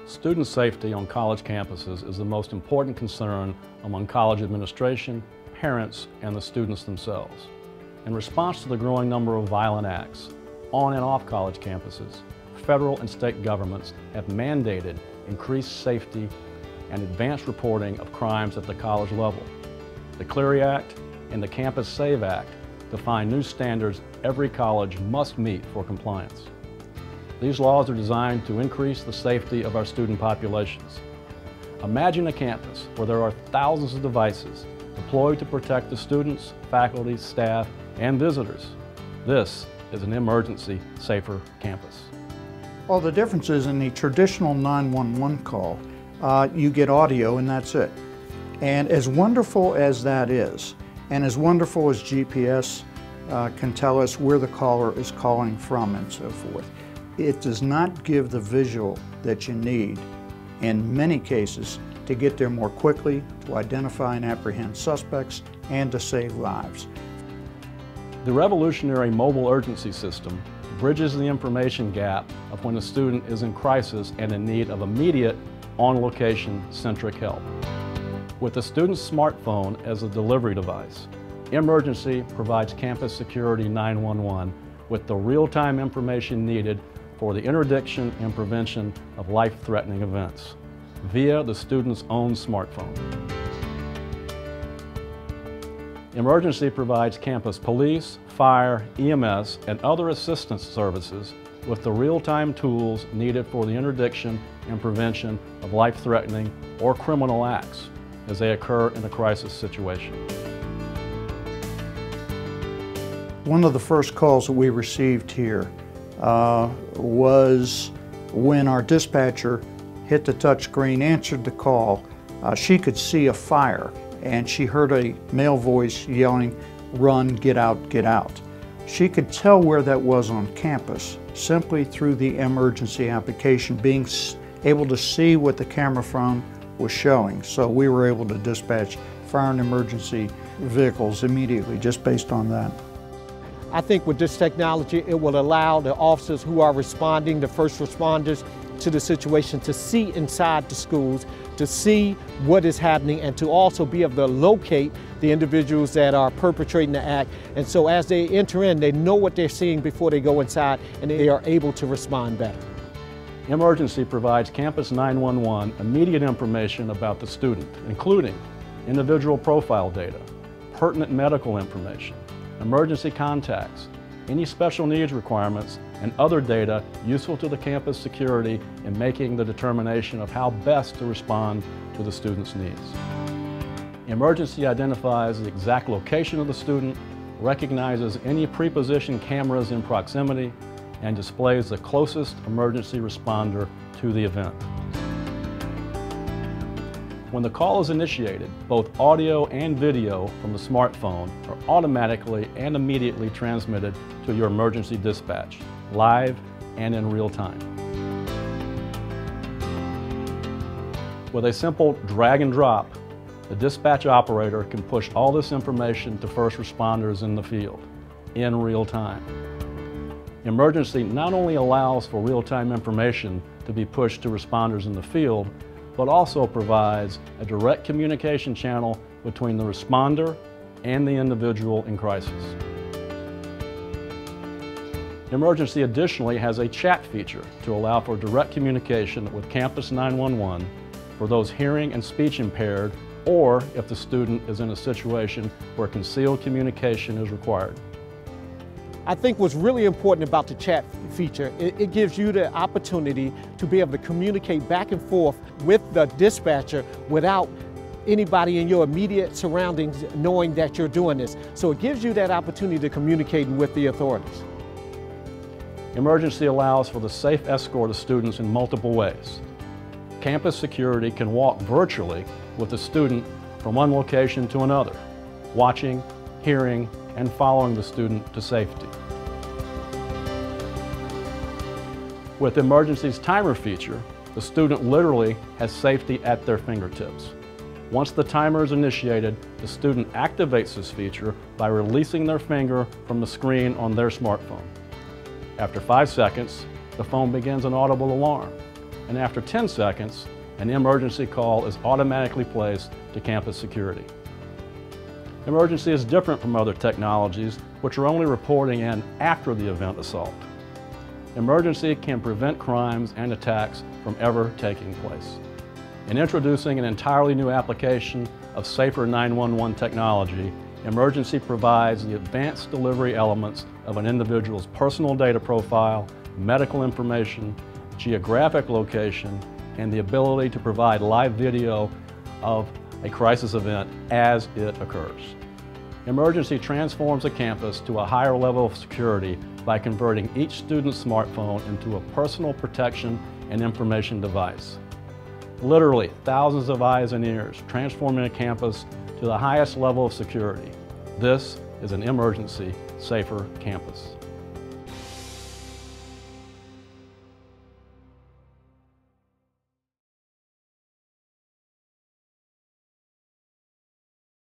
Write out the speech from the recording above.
Student safety on college campuses is the most important concern among college administration, parents, and the students themselves. In response to the growing number of violent acts on and off college campuses, federal and state governments have mandated increased safety and advanced reporting of crimes at the college level. The Clery Act and the Campus Save Act define new standards every college must meet for compliance. These laws are designed to increase the safety of our student populations. Imagine a campus where there are thousands of devices deployed to protect the students, faculty, staff, and visitors. This is an emergency, safer campus. Well, the difference is in the traditional 911 call, you get audio and that's it. And as wonderful as that is, and as wonderful as GPS can tell us where the caller is calling from and so forth, it does not give the visual that you need in many cases to get there more quickly, to identify and apprehend suspects, and to save lives. The revolutionary mobile urgency system bridges the information gap of when a student is in crisis and in need of immediate, on-location, centric help. With the student's smartphone as a delivery device, Emergency provides Campus Security 911 with the real-time information needed for the interdiction and prevention of life-threatening events via the student's own smartphone. Emergency provides campus police, fire, EMS, and other assistance services with the real-time tools needed for the interdiction and prevention of life-threatening or criminal acts as they occur in a crisis situation. One of the first calls that we received here was when our dispatcher hit the touch screen, answered the call. She could see a fire and she heard a male voice yelling, "Run, get out, get out." She could tell where that was on campus simply through the emergency application, being able to see what the camera phone was showing. So we were able to dispatch fire and emergency vehicles immediately just based on that. I think with this technology, it will allow the officers who are responding, the first responders to the situation, to see inside the schools, to see what is happening, and to also be able to locate the individuals that are perpetrating the act. And so as they enter in, they know what they're seeing before they go inside, and they are able to respond better. Emergency provides Campus 911 immediate information about the student, including individual profile data, pertinent medical information, emergency contacts, any special needs requirements, and other data useful to the campus security in making the determination of how best to respond to the student's needs. Emergency identifies the exact location of the student, recognizes any pre-positioned cameras in proximity, and displays the closest emergency responder to the event. When the call is initiated, both audio and video from the smartphone are automatically and immediately transmitted to your emergency dispatch, live and in real time. With a simple drag and drop, the dispatch operator can push all this information to first responders in the field, in real time. Emergency not only allows for real-time information to be pushed to responders in the field, but also provides a direct communication channel between the responder and the individual in crisis. Emergency additionally has a chat feature to allow for direct communication with Campus 911 for those hearing and speech impaired, or if the student is in a situation where concealed communication is required. I think what's really important about the chat feature, it gives you the opportunity to be able to communicate back and forth with the dispatcher without anybody in your immediate surroundings knowing that you're doing this. So it gives you that opportunity to communicate with the authorities. Emergency allows for the safe escort of students in multiple ways. Campus security can walk virtually with the student from one location to another, watching, hearing, and following the student to safety. With Emergency's timer feature, the student literally has safety at their fingertips. Once the timer is initiated, the student activates this feature by releasing their finger from the screen on their smartphone. After 5 seconds, the phone begins an audible alarm. and after 10 seconds, an emergency call is automatically placed to campus security. Emergency is different from other technologies, which are only reporting in after the event assault. Emergency can prevent crimes and attacks from ever taking place. In introducing an entirely new application of Safer 911 technology, Emergency provides the advanced delivery elements of an individual's personal data profile, medical information, geographic location, and the ability to provide live video of a crisis event as it occurs. Emergency transforms a campus to a higher level of security by converting each student's smartphone into a personal protection and information device. Literally thousands of eyes and ears transforming a campus to the highest level of security. This is an Emergency Safer Campus.